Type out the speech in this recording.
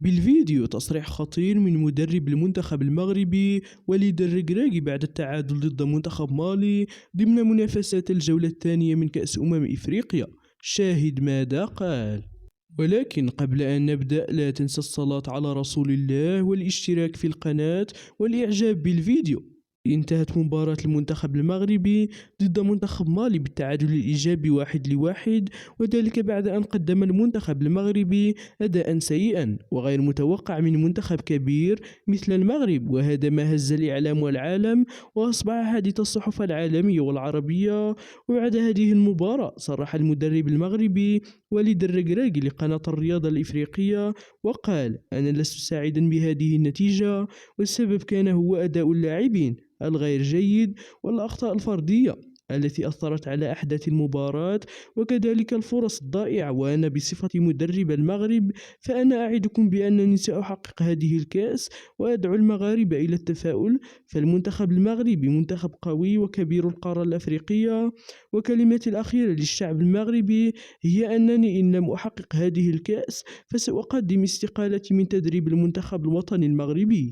بالفيديو تصريح خطير من مدرب المنتخب المغربي وليد الركراكي بعد التعادل ضد منتخب مالي ضمن منافسات الجولة الثانية من كأس إفريقيا. شاهد ماذا قال. ولكن قبل أن نبدأ لا تنسى الصلاة على رسول الله والاشتراك في القناة والإعجاب بالفيديو. انتهت مباراة المنتخب المغربي ضد منتخب مالي بالتعادل الإيجابي 1-1، وذلك بعد أن قدم المنتخب المغربي أداء سيئا وغير متوقع من منتخب كبير مثل المغرب، وهذا ما هز الإعلام والعالم وأصبح حديث الصحف العالمية والعربية. وبعد هذه المباراة صرح المدرب المغربي وليد الركراكي لقناة الرياضة الإفريقية وقال: أنا لست سعيدا بهذه النتيجة، والسبب كان هو أداء اللاعبين الغير جيد والأخطاء الفردية التي أثرت على أحداث المباراة وكذلك الفرص الضائعة. وأنا بصفة مدرب المغرب فأنا أعدكم بأنني سأحقق هذه الكأس وأدعو المغاربة إلى التفاؤل، فالمنتخب المغربي منتخب قوي وكبير القارة الأفريقية. وكلمتي الأخيرة للشعب المغربي هي أنني إن لم أحقق هذه الكأس فسأقدم استقالتي من تدريب المنتخب الوطني المغربي.